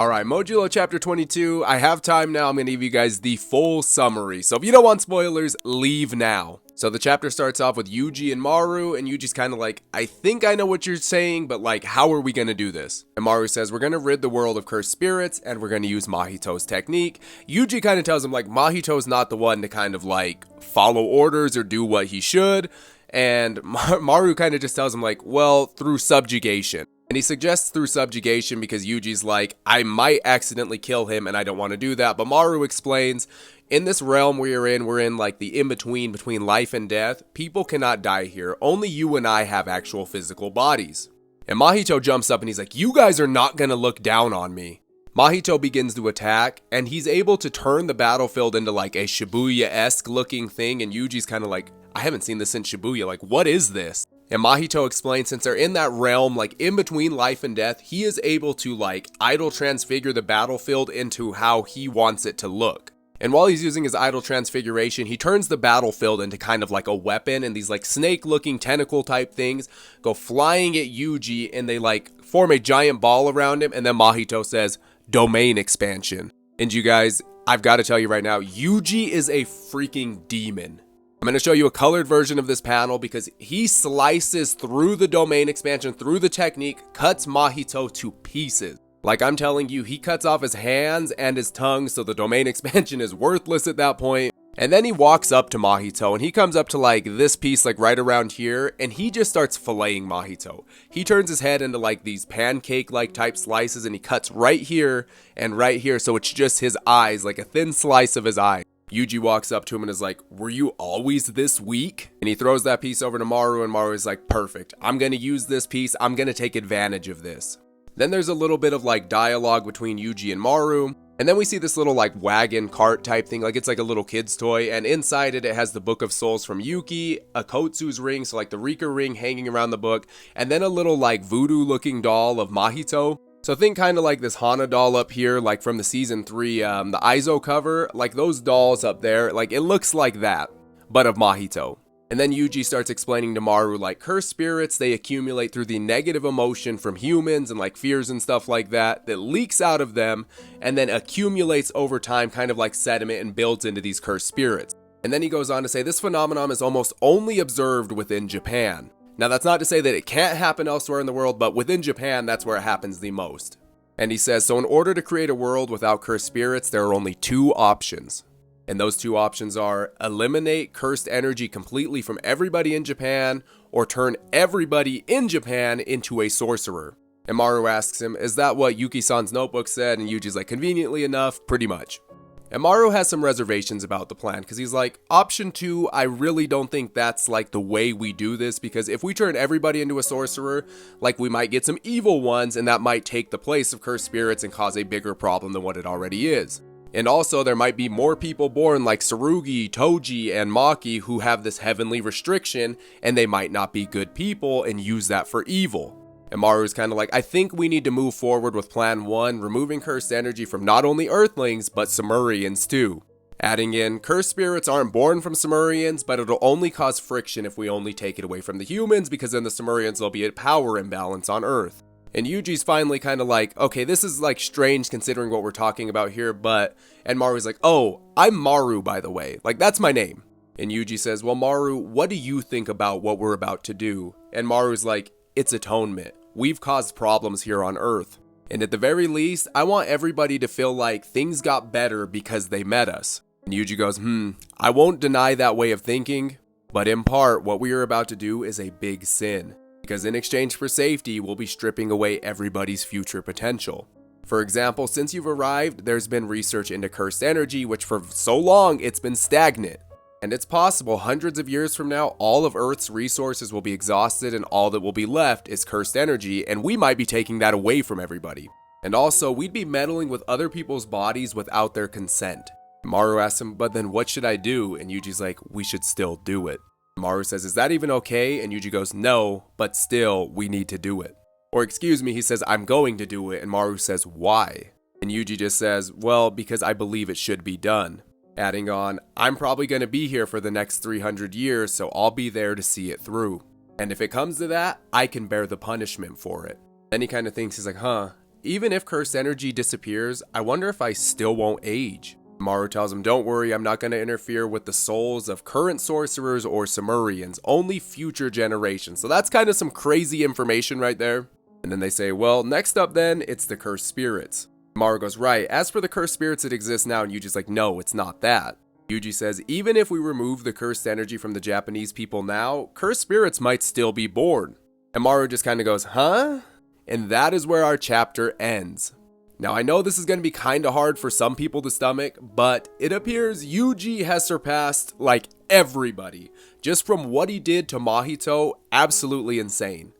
Alright, Modulo chapter 22. I have time now. I'm going to give you guys the full summary. So if you don't want spoilers, leave now. So the chapter starts off with Yuji and Maru, and Yuji's kind of like, I think I know what you're saying, but like, how are we going to do this? And Maru says, we're going to rid the world of cursed spirits, and we're going to use Mahito's technique. Yuji kind of tells him like, Mahito's not the one to kind of like follow orders or do what he should. And Maru kind of just tells him like, well, through subjugation. And he suggests through subjugation because Yuji's like, I might accidentally kill him and I don't want to do that. But Maru explains, in this realm we're in like the in-between between life and death. People cannot die here. Only you and I have actual physical bodies. And Mahito jumps up and he's like, you guys are not going to look down on me. Mahito begins to attack and he's able to turn the battlefield into like a Shibuya-esque looking thing. And Yuji's kind of like, I haven't seen this since Shibuya. Like, what is this? And Mahito explains, since they're in that realm, like in between life and death, he is able to like idle transfigure the battlefield into how he wants it to look. And while he's using his idle transfiguration, he turns the battlefield into kind of like a weapon, and these like snake looking tentacle type things go flying at Yuji and they like form a giant ball around him. And then Mahito says, domain expansion. And you guys, I've got to tell you right now, Yuji is a freaking demon. I'm going to show you a colored version of this panel because he slices through the domain expansion, through the technique, cuts Mahito to pieces. Like I'm telling you, he cuts off his hands and his tongue, so the domain expansion is worthless at that point. And then he walks up to Mahito and he comes up to like this piece like right around here and he just starts filleting Mahito. He turns his head into like these pancake like type slices and he cuts right here and right here, so it's just his eyes, like a thin slice of his eye. Yuji walks up to him and is like, were you always this weak? And he throws that piece over to Maru and Maru is like, perfect. I'm going to use this piece. I'm going to take advantage of this. Then there's a little bit of like dialogue between Yuji and Maru. And then we see this little like wagon cart type thing. Like it's like a little kid's toy. And inside it has the Book of Souls from Yuki, a Kotsu's ring. So like the Rika ring hanging around the book. And then a little like voodoo looking doll of Mahito. So think kind of like this Hana doll up here, like from the season 3, the Aizo cover, like those dolls up there, like it looks like that, but of Mahito. And then Yuji starts explaining to Maru like cursed spirits, they accumulate through the negative emotion from humans and like fears and stuff like that leaks out of them and then accumulates over time kind of like sediment and builds into these cursed spirits. And then he goes on to say this phenomenon is almost only observed within Japan. Now that's not to say that it can't happen elsewhere in the world, but within Japan, that's where it happens the most. And he says, so in order to create a world without cursed spirits, there are only two options. And those two options are eliminate cursed energy completely from everybody in Japan, or turn everybody in Japan into a sorcerer. And Maru asks him, is that what Yuki-san's notebook said? And Yuji's like, conveniently enough, pretty much. And Maru has some reservations about the plan because he's like, option 2, I really don't think that's like the way we do this, because if we turn everybody into a sorcerer, like we might get some evil ones and that might take the place of cursed spirits and cause a bigger problem than what it already is. And also there might be more people born like Tsurugi, Toji, and Maki who have this heavenly restriction and they might not be good people and use that for evil. And Maru's kind of like, I think we need to move forward with plan 1, removing cursed energy from not only Earthlings, but Summerians too. Adding in, cursed spirits aren't born from Summerians, but it'll only cause friction if we only take it away from the humans, because then the Summerians will be at power imbalance on Earth. And Yuji's finally kind of like, okay, this is like strange considering what we're talking about here, but... And Maru's like, oh, I'm Maru, by the way. Like, that's my name. And Yuji says, well, Maru, what do you think about what we're about to do? And Maru's like, it's atonement. We've caused problems here on Earth. And at the very least, I want everybody to feel like things got better because they met us. And Yuji goes, I won't deny that way of thinking, but in part, what we are about to do is a big sin. Because in exchange for safety, we'll be stripping away everybody's future potential. For example, since you've arrived, there's been research into cursed energy, which for so long, it's been stagnant. And it's possible hundreds of years from now, all of Earth's resources will be exhausted and all that will be left is cursed energy, and we might be taking that away from everybody. And also, we'd be meddling with other people's bodies without their consent. Maru asks him, but then what should I do? And Yuji's like, we should still do it. Maru says, is that even okay? And Yuji goes, no, but still, we need to do it. Or excuse me, he says, I'm going to do it. And Maru says, why? And Yuji just says, well, because I believe it should be done. Adding on, I'm probably going to be here for the next 300 years, so I'll be there to see it through. And if it comes to that, I can bear the punishment for it. Then he kind of thinks, he's like, even if cursed energy disappears, I wonder if I still won't age. Maru tells him, don't worry, I'm not going to interfere with the souls of current sorcerers or Suammarians, only future generations. So that's kind of some crazy information right there. And then they say, well, next up then, it's the cursed spirits. Maru goes, right, as for the cursed spirits that exist now, and Yuji's like, no, it's not that. Yuji says, even if we remove the cursed energy from the Japanese people now, cursed spirits might still be born. And Maru just kind of goes, huh? And that is where our chapter ends. Now, I know this is going to be kind of hard for some people to stomach, but it appears Yuji has surpassed, like, everybody. Just from what he did to Mahito, absolutely insane.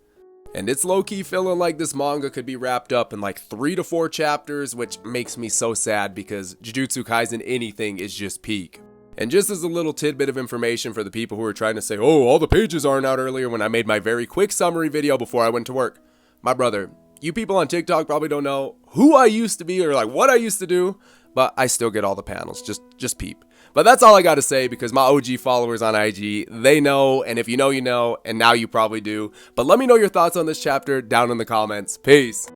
And it's low-key feeling like this manga could be wrapped up in like 3 to 4 chapters, which makes me so sad because Jujutsu Kaisen anything is just peak. And just as a little tidbit of information for the people who are trying to say, oh, all the pages aren't out earlier when I made my very quick summary video before I went to work. My brother, you people on TikTok probably don't know who I used to be or like what I used to do, but I still get all the panels, just peep. But that's all I got to say because my OG followers on IG, they know, and if you know, you know, and now you probably do. But let me know your thoughts on this chapter down in the comments. Peace.